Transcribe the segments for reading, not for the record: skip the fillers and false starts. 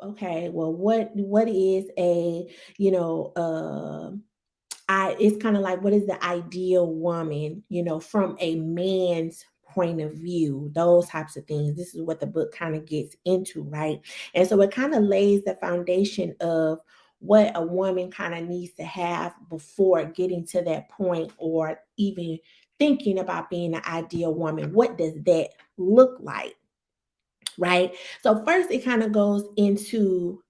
okay, well, what is a, you know, it's kind of like, what is the ideal woman, from a man's point of view, those types of things. This is what the book kind of gets into, right? And so it kind of lays the foundation of what a woman kind of needs to have before getting to that point, or even thinking about being an ideal woman. What does that look like, right? So first it kind of goes into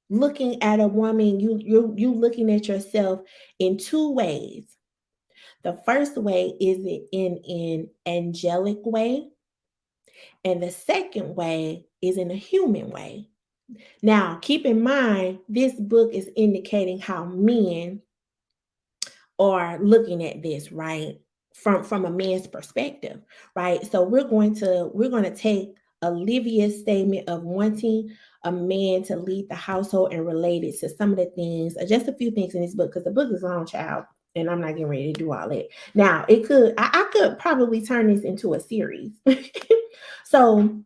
looking at a woman, you looking at yourself in two ways. The first way is it in an angelic way, and the second way is in a human way. Now, keep in mind, this book is indicating how men are looking at this, right? From a man's perspective, right? So we're going to take Olivia's statement of wanting a man to lead the household and relate it to some of the things, just a few things in this book, because the book is long, child, and I'm not getting ready to do all that. Now, I could probably turn this into a series. So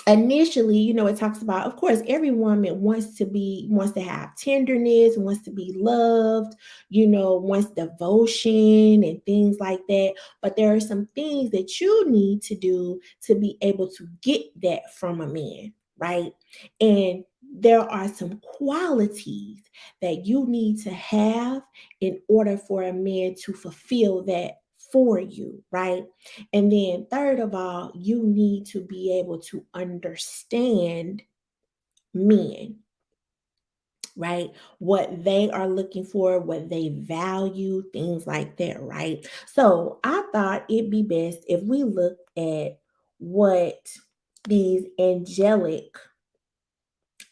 initially, it talks about, of course, every woman wants to have tenderness, wants to be loved, wants devotion and things like that. But there are some things that you need to do to be able to get that from a man, right? And there are some qualities that you need to have in order for a man to fulfill that for you, right? And then, third of all, you need to be able to understand men, right? What they are looking for, what they value, things like that, right? So I thought it'd be best if we look at what these angelic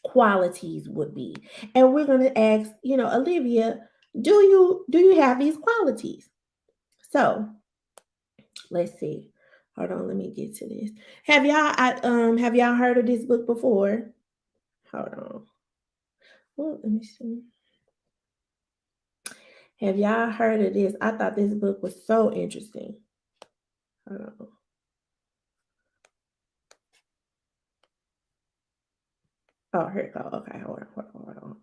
qualities would be. And we're going to ask, Olivia, do you have these qualities? So let's see. Hold on, let me get to this. Have y'all heard of this book before? Hold on. Well, let me see. Have y'all heard of this? I thought this book was so interesting. Hold on. Oh, here it go. Okay, hold on.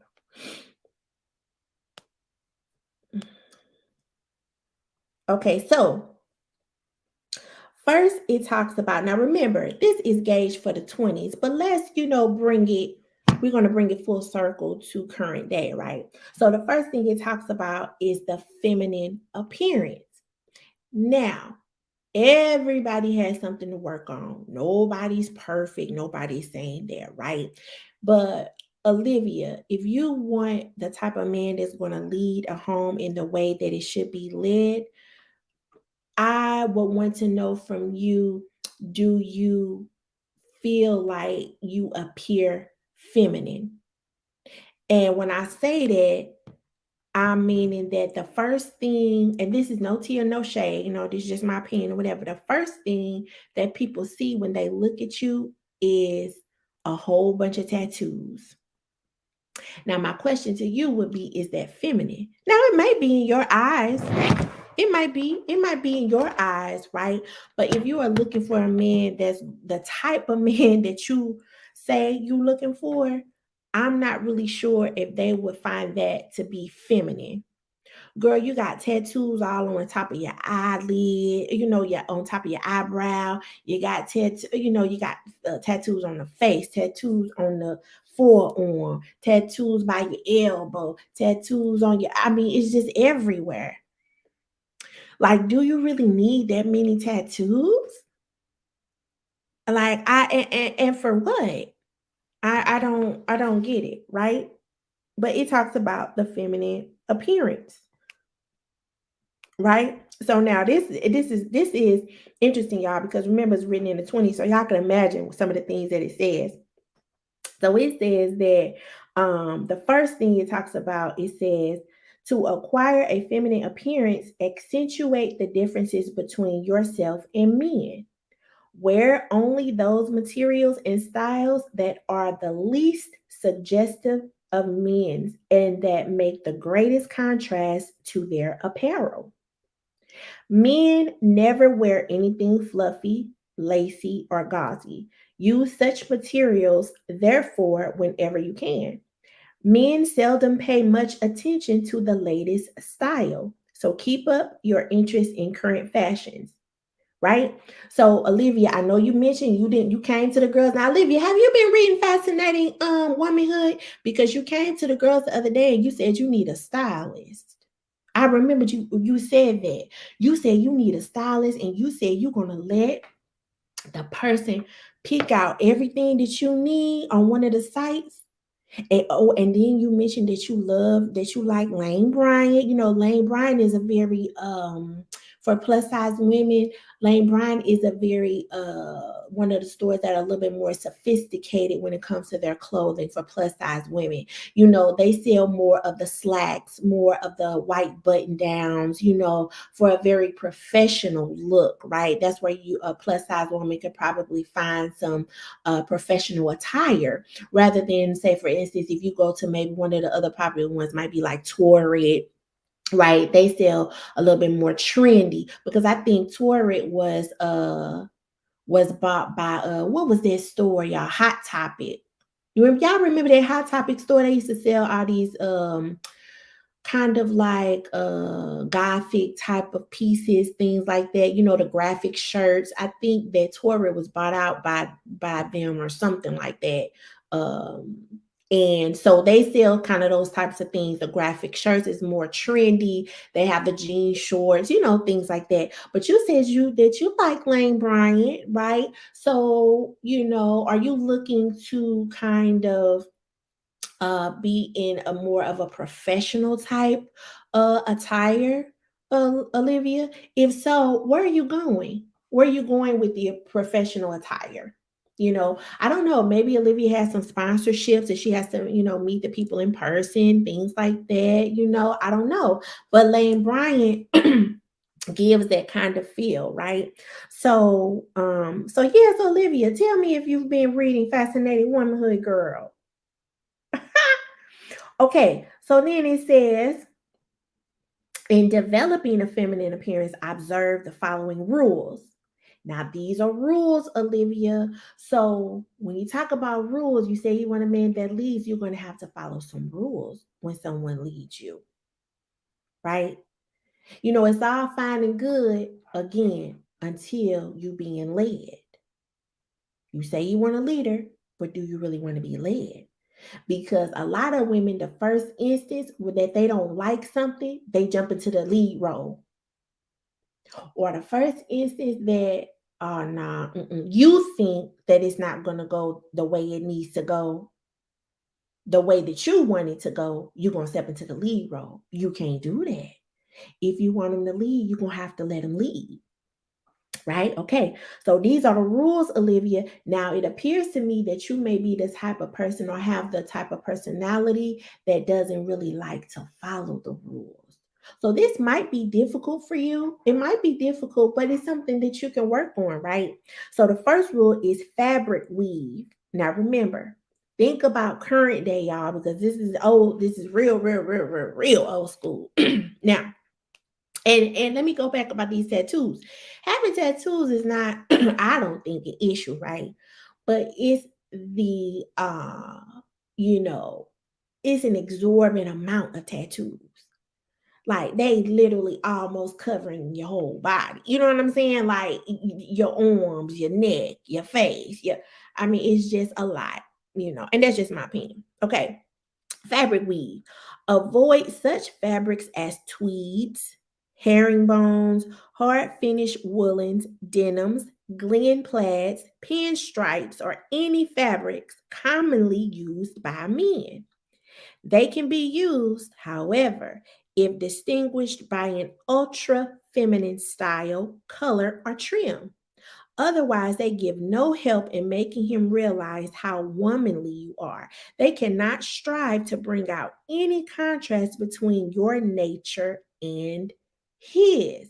Okay, so first it talks about, now remember, this is gauged for the 20s, but let's, bring it, we're going to bring it full circle to current day, right? So the first thing it talks about is the feminine appearance. Now, everybody has something to work on. Nobody's perfect. Nobody's saying that, right? But Olivia, if you want the type of man that's going to lead a home in the way that it should be led, I would want to know from you, do you feel like you appear feminine? And when I say that, I'm meaning that the first thing, and this is no tea or no shade, this is just my opinion or whatever. The first thing that people see when they look at you is a whole bunch of tattoos. Now, my question to you would be, is that feminine? Now, it may be in your eyes. It might be in your eyes, right? But if you are looking for a man that's the type of man that you say you looking for, I'm not really sure if they would find that to be feminine. Girl, you got tattoos all on top of your eyelid, yeah, on top of your eyebrow. You got tattoos on the face, tattoos on the forearm, tattoos by your elbow, tattoos on your, I mean, it's just everywhere. Like, do you really need that many tattoos? Like, and for what? I don't get it, right? But it talks about the feminine appearance, right? So now this is interesting, y'all, because remember it's written in the 20s, so y'all can imagine some of the things that it says. So it says that the first thing it talks about, it says, to acquire a feminine appearance, accentuate the differences between yourself and men. Wear only those materials and styles that are the least suggestive of men's and that make the greatest contrast to their apparel. Men never wear anything fluffy, lacy, or gauzy. Use such materials, therefore, whenever you can. Men seldom pay much attention to the latest style. So keep up your interest in current fashions, right? So Olivia, I know you mentioned you came to the girls. Now, Olivia, have you been reading Fascinating Womanhood? Because you came to the girls the other day and you said you need a stylist. I remember you said that. You said you need a stylist and you said you're gonna let the person pick out everything that you need on one of the sites. And then you mentioned that you like Lane Bryant. You know, Lane Bryant is a very for plus size women, Lane Bryant is a very one of the stores that are a little bit more sophisticated when it comes to their clothing for plus size women. You know, they sell more of the slacks, more of the white button downs, you know, for a very professional look, right? That's where you a plus size woman could probably find some professional attire rather than, say, for instance, if you go to maybe one of the other popular ones might be like Torrid, right? They sell a little bit more trendy because I think Torrid was bought by what was that store, y'all? Hot Topic. Y'all remember that Hot Topic store? They used to sell all these kind of like gothic type of pieces, things like that, you know, the graphic shirts. I think that Torrid was bought out by them or something like that. um and so they sell kind of those types of things. The graphic shirts is more trendy. They have the jean shorts, you know, things like that. But you said you like Lane Bryant, right? So, you know, are you looking to kind of be in a more of a professional type attire, Olivia? If so, where are you going? Where are you going with the professional attire? You know, I don't know. Maybe Olivia has some sponsorships and she has to, you know, meet the people in person, things like that. You know, I don't know. But Lane Bryant gives that kind of feel, right? So yes, Olivia, tell me if you've been reading Fascinating Womanhood, girl. Okay, so then it says, in developing a feminine appearance, observe the following rules. Now, these are rules, Olivia. So when you talk about rules, you say you want a man that leads, you're going to have to follow some rules when someone leads you, right? You know, it's all fine and good, again, until you being led. You say you want a leader, but do you really want to be led? Because a lot of women, the first instance that they don't like something, they jump into the lead role. Or the first instance that, oh, nah, you think that it's not going to go the way it needs to go, the way that you want it to go, you're going to step into the lead role. You can't do that. If you want them to lead, you're going to have to let them lead. Right? Okay. So these are the rules, Olivia. Now, it appears to me that you may be the type of person or have the type of personality that doesn't really like to follow the rules. So this might be difficult for you. It might be difficult, but it's something that you can work on, right? So the first rule is fabric weave. Now, remember, think about current day, y'all, because this is old. This is real old school. Now, and let me go back about these tattoos. Having tattoos is not, I don't think, an issue, right? But it's the you know, it's an exorbitant amount of tattoos. Like they literally almost covering your whole body. You know what I'm saying? Like your arms, your neck, your face. Yeah. I mean, it's just a lot, you know, and that's just my opinion. Okay. Fabric weave. Avoid such fabrics as tweeds, herringbones, hard finished woolens, denims, glen plaids, pinstripes, or any fabrics commonly used by men. They can be used, however, if distinguished by an ultra feminine style, color, or trim. Otherwise, they give no help in making him realize how womanly you are. They cannot strive to bring out any contrast between your nature and his.